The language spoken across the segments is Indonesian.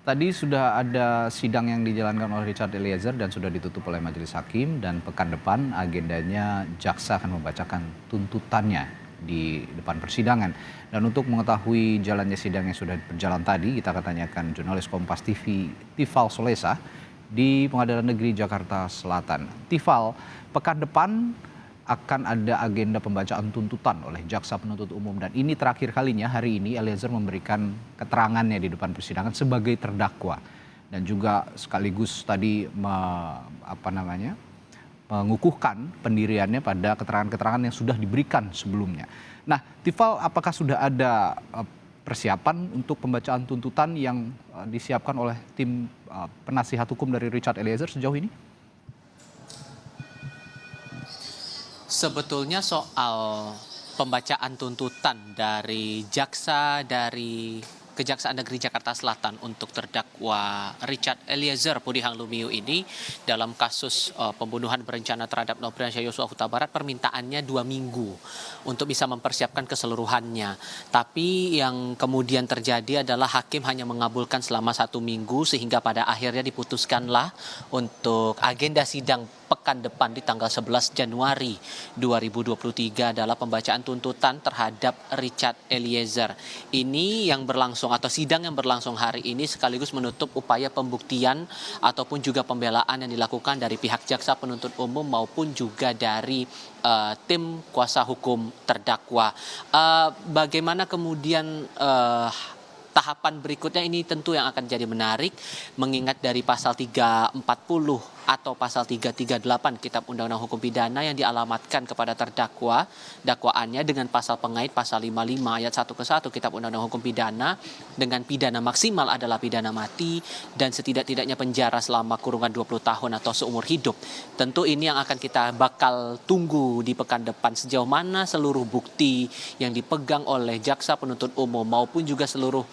Tadi sudah ada sidang yang dijalankan oleh Richard Eliezer dan sudah ditutup oleh majelis hakim, dan pekan depan agendanya jaksa akan membacakan tuntutannya di depan persidangan. Dan untuk mengetahui jalannya sidang yang sudah berjalan tadi, kita akan tanyakan jurnalis Kompas TV Tifal Solesa di Pengadilan Negeri Jakarta Selatan. Tifal, pekan depan akan ada agenda pembacaan tuntutan oleh jaksa penuntut umum, dan ini terakhir kalinya hari ini Eliezer memberikan keterangannya di depan persidangan sebagai terdakwa, dan juga sekaligus tadi mengukuhkan pendiriannya pada keterangan-keterangan yang sudah diberikan sebelumnya. Nah, Tifal, apakah sudah ada persiapan untuk pembacaan tuntutan yang disiapkan oleh tim penasihat hukum dari Richard Eliezer sejauh ini? Sebetulnya soal pembacaan tuntutan dari jaksa dari Kejaksaan Negeri Jakarta Selatan untuk terdakwa Richard Eliezer Pudihang Lumiu ini dalam kasus pembunuhan berencana terhadap Nofriansyah Yosua Huta Barat, permintaannya 2 minggu untuk bisa mempersiapkan keseluruhannya. Tapi yang kemudian terjadi adalah hakim hanya mengabulkan selama 1 minggu, sehingga pada akhirnya diputuskanlah untuk agenda sidang pekan depan di tanggal 11 Januari 2023 adalah pembacaan tuntutan terhadap Richard Eliezer. Ini yang berlangsung atau sidang yang berlangsung hari ini sekaligus menutup upaya pembuktian ataupun juga pembelaan yang dilakukan dari pihak jaksa penuntut umum maupun juga dari tim kuasa hukum terdakwa. Bagaimana kemudian tahapan berikutnya ini tentu yang akan jadi menarik, mengingat dari pasal 340 atau pasal 338 Kitab Undang-Undang Hukum Pidana yang dialamatkan kepada terdakwa dakwaannya dengan pasal pengait pasal 55 ayat 1 ke 1 Kitab Undang-Undang Hukum Pidana dengan pidana maksimal adalah pidana mati dan setidak-tidaknya penjara selama kurungan 20 tahun atau seumur hidup. Tentu ini yang akan kita bakal tunggu di pekan depan, sejauh mana seluruh bukti yang dipegang oleh jaksa penuntut umum maupun juga seluruh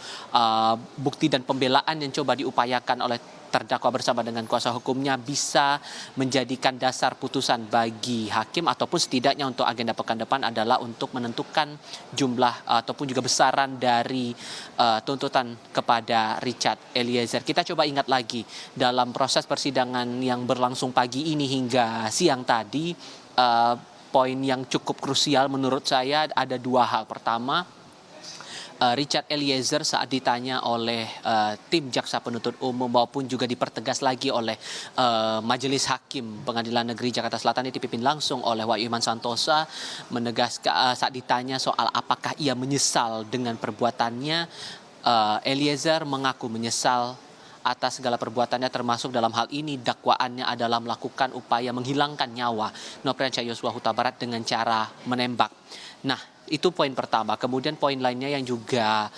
bukti dan pembelaan yang coba diupayakan oleh terdakwa bersama dengan kuasa hukumnya bisa menjadikan dasar putusan bagi hakim, ataupun setidaknya untuk agenda pekan depan adalah untuk menentukan jumlah ataupun juga besaran dari tuntutan kepada Richard Eliezer. Kita coba ingat lagi dalam proses persidangan yang berlangsung pagi ini hingga siang tadi, poin yang cukup krusial menurut saya ada 2 hal. Pertama, Richard Eliezer saat ditanya oleh tim jaksa penuntut umum maupun juga dipertegas lagi oleh Majelis Hakim Pengadilan Negeri Jakarta Selatan yang dipimpin langsung oleh Wahyu Iman Santosa, menegaskan saat ditanya soal apakah ia menyesal dengan perbuatannya, Eliezer mengaku menyesal atas segala perbuatannya, termasuk dalam hal ini dakwaannya adalah melakukan upaya menghilangkan nyawa Nofriansyah Yosua Huta Barat dengan cara menembak. Nah, itu poin pertama. Kemudian poin lainnya yang juga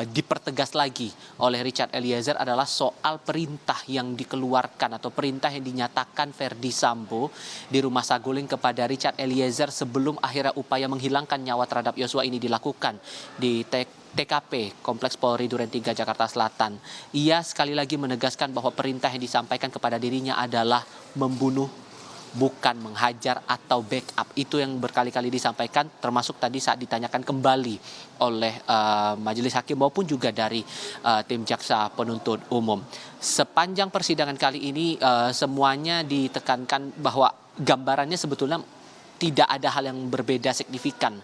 dipertegas lagi oleh Richard Eliezer adalah soal perintah yang dikeluarkan atau perintah yang dinyatakan Verdi Sambo di Rumah Saguling kepada Richard Eliezer sebelum akhirnya upaya menghilangkan nyawa terhadap Yosua ini dilakukan di TKP Kompleks Polri Duren 3 Jakarta Selatan. Ia sekali lagi menegaskan bahwa perintah yang disampaikan kepada dirinya adalah membunuh, bukan menghajar atau backup. Itu yang berkali-kali disampaikan, termasuk tadi saat ditanyakan kembali oleh majelis hakim maupun juga dari tim jaksa penuntut umum. Sepanjang persidangan kali ini semuanya ditekankan bahwa gambarannya sebetulnya tidak ada hal yang berbeda signifikan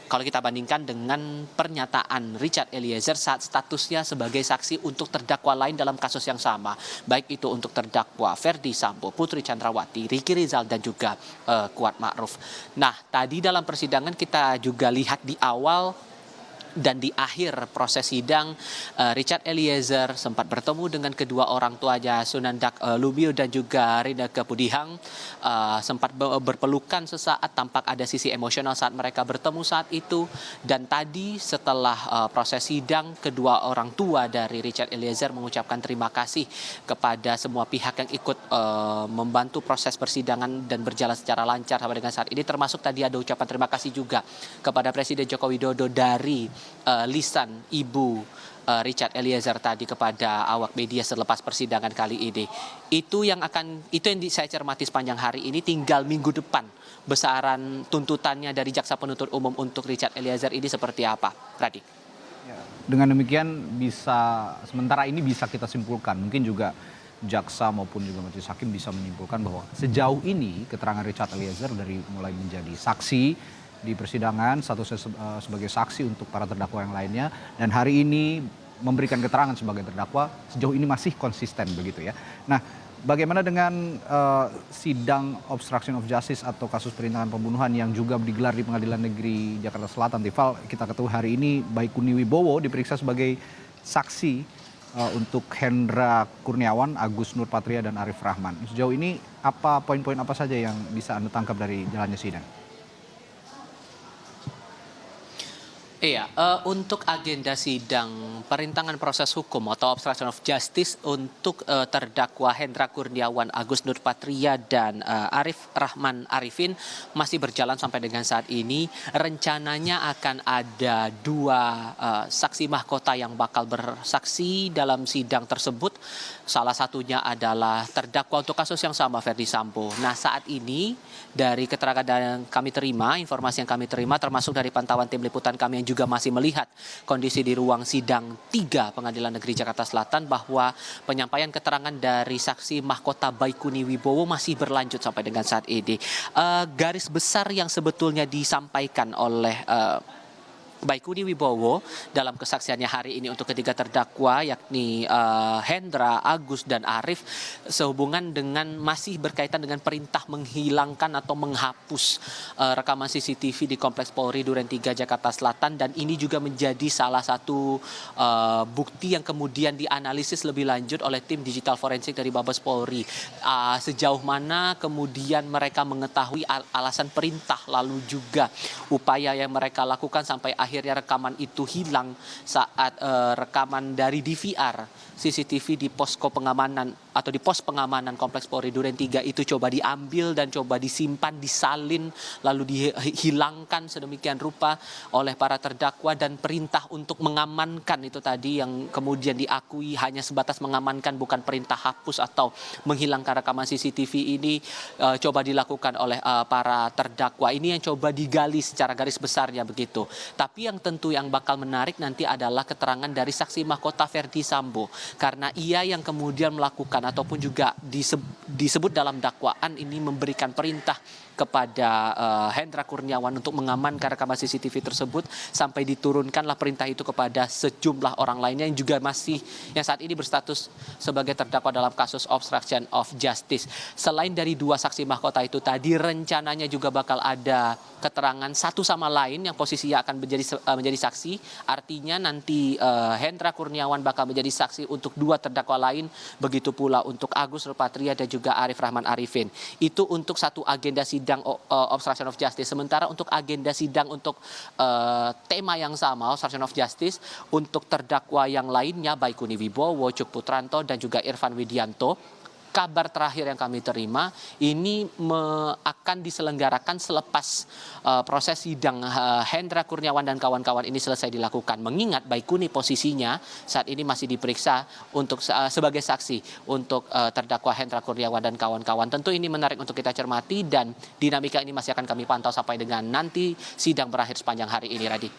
kalau kita bandingkan dengan pernyataan Richard Eliezer saat statusnya sebagai saksi untuk terdakwa lain dalam kasus yang sama, baik itu untuk terdakwa Verdi Sambo, Putri Chandrawati, Ricky Rizal, dan juga Kuat Ma'ruf. Nah, tadi dalam persidangan kita juga lihat di awal dan di akhir proses sidang, Richard Eliezer sempat bertemu dengan kedua orang tuanya, Sunandak Lumiu dan juga Rinneke Pudihang, sempat berpelukan sesaat, tampak ada sisi emosional saat mereka bertemu saat itu. Dan tadi setelah proses sidang, kedua orang tua dari Richard Eliezer mengucapkan terima kasih kepada semua pihak yang ikut membantu proses persidangan dan berjalan secara lancar sampai dengan saat ini, termasuk tadi ada ucapan terima kasih juga kepada Presiden Joko Widodo dari lisan Ibu Richard Eliezer tadi kepada awak media selepas persidangan kali ini. Itu yang saya cermati sepanjang hari ini. Tinggal minggu depan besaran tuntutannya dari jaksa penuntut umum untuk Richard Eliezer ini seperti apa, Radi? Ya. Dengan demikian sementara ini bisa kita simpulkan, mungkin juga jaksa maupun juga majelis hakim bisa menyimpulkan bahwa sejauh ini keterangan Richard Eliezer dari mulai menjadi saksi di persidangan, sebagai saksi untuk para terdakwa yang lainnya, dan hari ini memberikan keterangan sebagai terdakwa, sejauh ini masih konsisten begitu ya. Nah, bagaimana dengan sidang obstruction of justice atau kasus perintangan pembunuhan yang juga digelar di Pengadilan Negeri Jakarta Selatan? Tifal, kita ketahui hari ini Baikuni Wibowo diperiksa sebagai saksi untuk Hendra Kurniawan, Agus Nurpatria, dan Arif Rahman. Sejauh ini poin-poin apa saja yang bisa Anda tangkap dari jalannya sidang? Iya, untuk agenda sidang perintangan proses hukum atau obstruction of justice untuk terdakwa Hendra Kurniawan, Agus Nurpatria, dan Arif Rahman Arifin masih berjalan sampai dengan saat ini. Rencananya akan ada 2 saksi mahkota yang bakal bersaksi dalam sidang tersebut. Salah satunya adalah terdakwa untuk kasus yang sama, Verdi Sambo. Nah, saat ini dari keterangan yang kami terima, informasi yang kami terima, termasuk dari pantauan tim liputan kami yang juga masih melihat kondisi di ruang sidang 3 Pengadilan Negeri Jakarta Selatan, bahwa penyampaian keterangan dari saksi mahkota Baikuni Wibowo masih berlanjut sampai dengan saat ini. Garis besar yang sebetulnya disampaikan oleh Baikuni Wibowo dalam kesaksiannya hari ini untuk ketiga terdakwa, yakni Hendra, Agus, dan Arif, sehubungan dengan masih berkaitan dengan perintah menghilangkan atau menghapus rekaman CCTV di Kompleks Polri Duren 3 Jakarta Selatan, dan ini juga menjadi salah satu bukti yang kemudian dianalisis lebih lanjut oleh tim digital forensik dari Mabes Polri. Sejauh mana kemudian mereka mengetahui alasan perintah, lalu juga upaya yang mereka lakukan sampai akhirnya rekaman itu hilang saat rekaman dari DVR CCTV di posko pengamanan atau di pos pengamanan Kompleks Polri Duren 3 itu coba diambil dan coba disimpan, disalin, lalu dihilangkan sedemikian rupa oleh para terdakwa, dan perintah untuk mengamankan itu tadi yang kemudian diakui hanya sebatas mengamankan, bukan perintah hapus atau menghilangkan rekaman CCTV ini coba dilakukan oleh para terdakwa. Ini yang coba digali secara garis besarnya begitu. Tapi yang tentu yang bakal menarik nanti adalah keterangan dari saksi mahkota Verdi Sambo, karena ia yang kemudian melakukan ataupun juga disebut dalam dakwaan ini memberikan perintah kepada Hendra Kurniawan untuk mengamankan rekaman CCTV tersebut, sampai diturunkanlah perintah itu kepada sejumlah orang lainnya yang juga yang saat ini berstatus sebagai terdakwa dalam kasus obstruction of justice. Selain dari 2 saksi mahkota itu tadi, rencananya juga bakal ada keterangan satu sama lain yang posisinya akan menjadi saksi. Artinya nanti Hendra Kurniawan bakal menjadi saksi untuk 2 terdakwa lain, begitu pula untuk Agus Nurpatria dan juga Arif Rahman Arifin. Itu untuk satu agenda sidang obstruction of justice. Sementara untuk agenda sidang untuk tema yang sama, obstruction of justice, untuk terdakwa yang lainnya Baikuni Wibowo, Cuk Putranto, dan juga Irfan Widianto, kabar terakhir yang kami terima ini akan diselenggarakan selepas proses sidang Hendra Kurniawan dan kawan-kawan ini selesai dilakukan. Mengingat Baikuni posisinya saat ini masih diperiksa untuk sebagai saksi untuk terdakwa Hendra Kurniawan dan kawan-kawan. Tentu ini menarik untuk kita cermati, dan dinamika ini masih akan kami pantau sampai dengan nanti sidang berakhir sepanjang hari ini, Radi.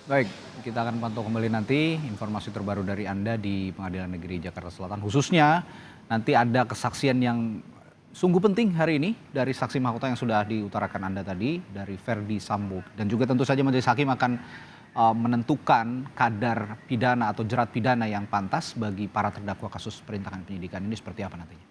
Baik, kita akan pantau kembali nanti informasi terbaru dari Anda di Pengadilan Negeri Jakarta Selatan. Khususnya nanti ada kesaksian yang sungguh penting hari ini dari saksi mahkota yang sudah diutarakan Anda tadi, dari Verdi Sambo. Dan juga tentu saja majelis hakim akan menentukan kadar pidana atau jerat pidana yang pantas bagi para terdakwa kasus perintangan penyidikan ini seperti apa nantinya.